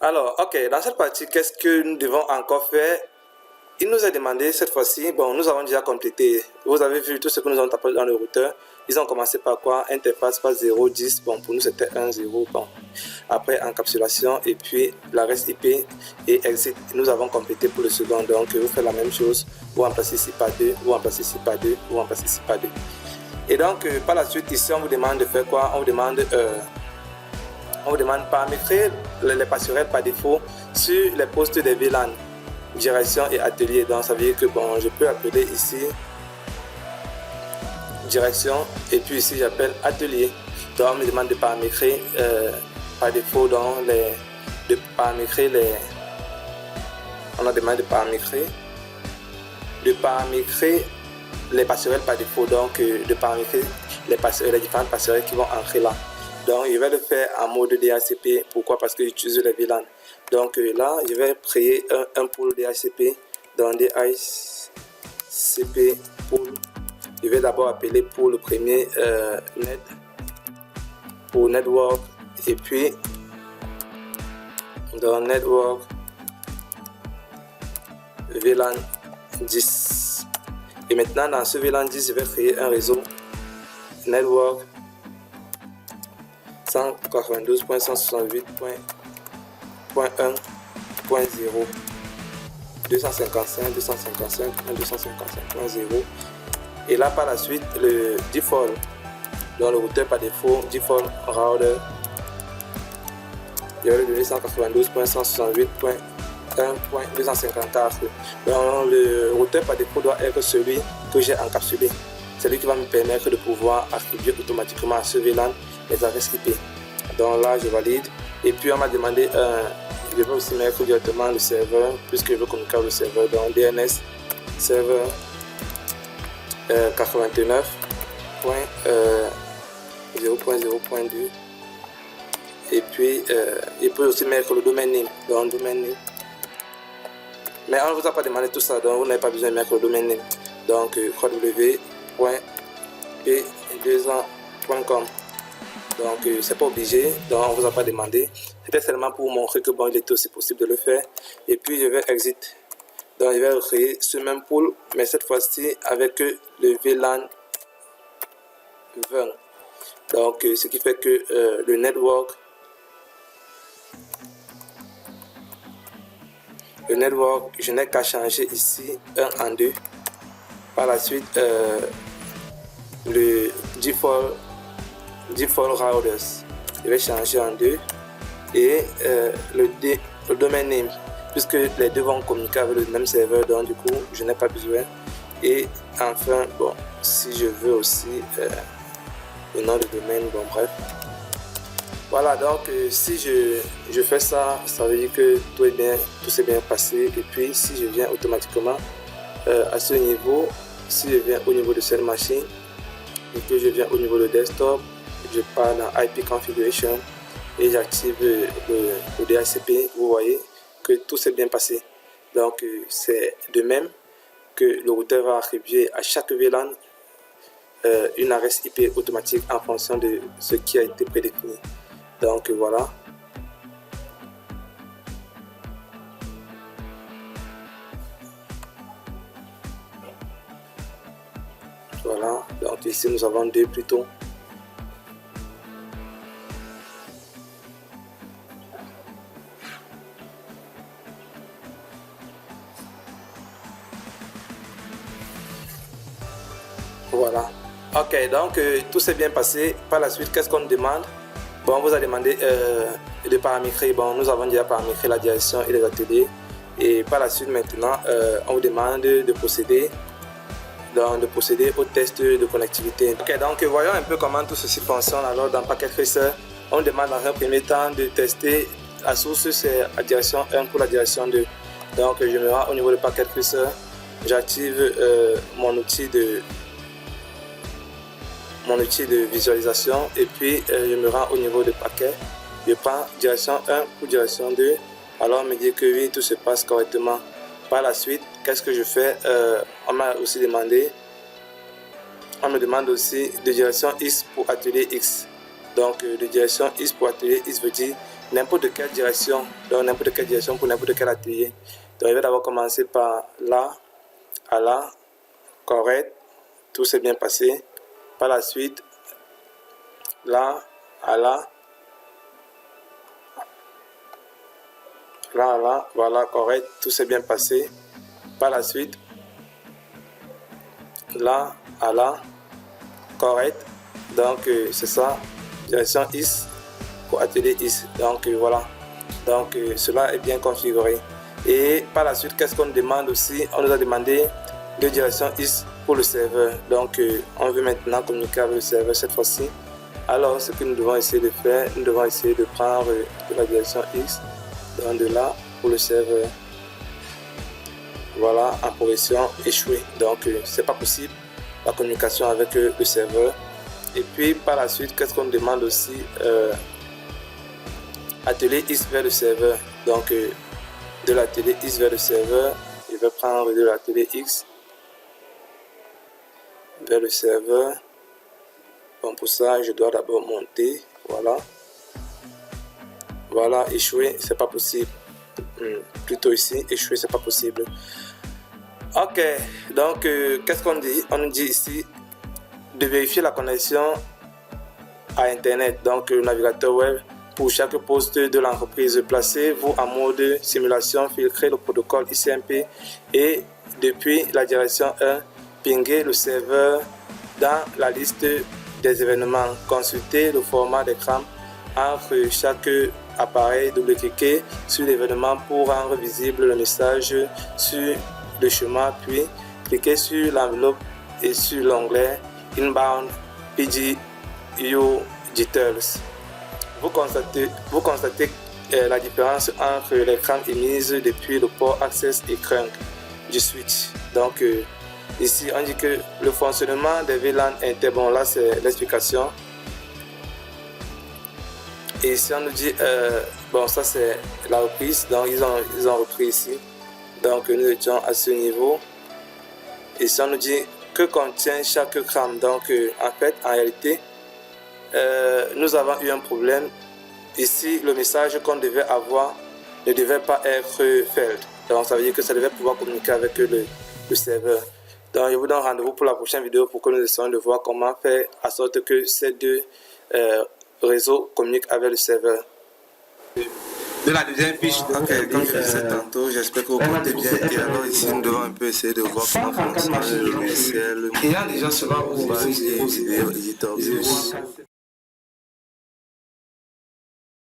Alors, ok, dans cette partie, qu'est-ce que nous devons encore faire? Il nous a demandé cette fois-ci, bon, nous avons déjà complété. Vous avez vu tout ce que nous avons tapé dans le routeur. Ils ont commencé par quoi? Interface pas 0, 10. Bon, pour nous, c'était 1, 0. Bon. Après, encapsulation et puis la REST IP et exit. Nous avons complété pour le second. Donc, vous faites la même chose. Vous remplacez ici par 2, vous remplacez ici par 2, vous remplacez ici par 2. Et donc, par la suite, ici, on vous demande de faire quoi? On vous demande paramétrer les passerelles par défaut sur les postes des VLAN, direction et atelier. Donc ça veut dire que bon, je peux appeler ici direction et puis ici j'appelle atelier. Donc on me demande de paramétrer par défaut dans on a demandé de paramétrer les passerelles par défaut, donc de paramétrer les différentes passerelles qui vont entrer là. Donc je vais le faire en mode DHCP. Pourquoi? Parce que j'utilise les VLAN. Donc là, je vais créer un pool DHCP dans DHCP pool. Je vais d'abord appeler pour le premier net pour network et puis dans network VLAN 10. Et maintenant dans ce VLAN 10, je vais créer un réseau network 192.168.1.0 255.255.0 et là par la suite le default dans le routeur par défaut default router, je vais lui donner 192.168.1.254. donc le routeur par défaut doit être celui que j'ai encapsulé, c'est lui qui va me permettre de pouvoir attribuer automatiquement à ce VLAN les adresses IP. Donc là je valide et puis on m'a demandé je vais aussi mettre directement le serveur puisque je veux communiquer avec le serveur dans DNS serveur 89.0.0.2 et puis il peut aussi mettre le domaine name, donc domaine name. Mais on ne vous a pas demandé tout ça, donc vous n'avez pas besoin de mettre le domaine name, donc www.p2ans.com. donc c'est pas obligé, donc on vous a pas demandé, c'était seulement pour montrer que bon, il était aussi possible de le faire. Et puis je vais exit, donc je vais recréer ce même pool mais cette fois-ci avec le VLAN 20. donc ce qui fait que le network je n'ai qu'à changer ici 1 en 2. Par la suite le default routers, je vais changer en 2 et le domaine name, puisque les deux vont communiquer avec le même serveur, donc du coup je n'ai pas besoin. Et enfin bon, si je veux aussi le nom de domaine, bon bref, voilà. Donc si je fais ça, ça veut dire que tout s'est bien passé. Et puis si je viens automatiquement à ce niveau, si je viens au niveau de cette machine et que je viens au niveau de desktop, je pars dans IP configuration et j'active le DHCP, vous voyez que tout s'est bien passé. Donc c'est de même que le routeur va attribuer à chaque VLAN une adresse IP automatique en fonction de ce qui a été prédéfini. Donc voilà. Voilà, donc ici nous avons 2 plutôt. Voilà. Ok, donc tout s'est bien passé. Par la suite, qu'est-ce qu'on demande? Bon, on vous a demandé de paramétrer. Bon, nous avons déjà paramétré la direction et les ateliers. Et par la suite, maintenant, on vous demande de procéder au test de connectivité. Ok, donc voyons un peu comment tout ceci fonctionne. Alors dans Packet Tracer, on demande dans un premier temps de tester la source, c'est la direction 1 pour la direction 2. Donc je me rends au niveau de Packet Tracer, j'active mon outil de visualisation et puis je me rends au niveau de paquet, je prends direction 1 pour direction 2. Alors on me dit que oui, tout se passe correctement. Par la suite, qu'est-ce que je fais? On m'a aussi demandé, on me demande aussi de direction X pour atelier X. Donc de direction X pour atelier X veut dire n'importe quelle direction, donc n'importe quelle direction pour n'importe quel atelier. Donc je vais d'abord commencer par là, à là, correct, tout s'est bien passé. Par la suite, là, à là, là, à là, voilà, correct, tout s'est bien passé. Par la suite, là, à là, correct, donc c'est ça, direction X pour atelier X, donc voilà, donc cela est bien configuré. Et par la suite, qu'est-ce qu'on demande aussi? On nous a demandé de direction X pour le serveur, donc on veut maintenant communiquer avec le serveur cette fois-ci. Alors ce que nous devons essayer de faire, nous devons essayer de prendre de la direction X, donc de là pour le serveur. Voilà, en position échouée, donc c'est pas possible la communication avec le serveur. Et puis par la suite, qu'est-ce qu'on demande aussi? Atelier X vers le serveur, donc de l'atelier X vers le serveur, je vais prendre de l'atelier X vers le serveur. Bon, pour ça je dois d'abord monter, voilà, voilà, échoué, c'est pas possible. Plutôt ici, échoué, c'est pas possible. Ok, donc qu'est-ce qu'on dit? On nous dit ici de vérifier la connexion à internet, donc le navigateur web pour chaque poste de l'entreprise. Placez-vous en mode simulation, filtrez le protocole ICMP et depuis la direction 1, pinguez le serveur dans la liste des événements. Consultez le format d'écran entre chaque appareil, double-cliquez sur l'événement pour rendre visible le message sur le chemin, puis cliquez sur l'enveloppe et sur l'onglet Inbound PGU Details. Vous constatez la différence entre l'écran émise depuis le port Access et Crank du switch. Donc ici on dit que le fonctionnement des VLAN était bon, là c'est l'explication. Et ici on nous dit bon, ça c'est la reprise, donc ils ont repris ici, donc nous étions à ce niveau. Ici on nous dit que contient chaque crame, donc en fait en réalité nous avons eu un problème. Ici, le message qu'on devait avoir ne devait pas être fait. Donc, ça veut dire que ça devait pouvoir communiquer avec le serveur. Donc, je vous donne rendez-vous pour la prochaine vidéo pour que nous essayons de voir comment faire en sorte que ces deux réseaux communiquent avec le serveur. De la deuxième fiche, donc, comme je disais tantôt, j'espère que vous comptez bien. Et alors ici, nous devons un peu essayer de voir comment fonctionne le logiciel. Il y a déjà cela où vous vidéo éditeur.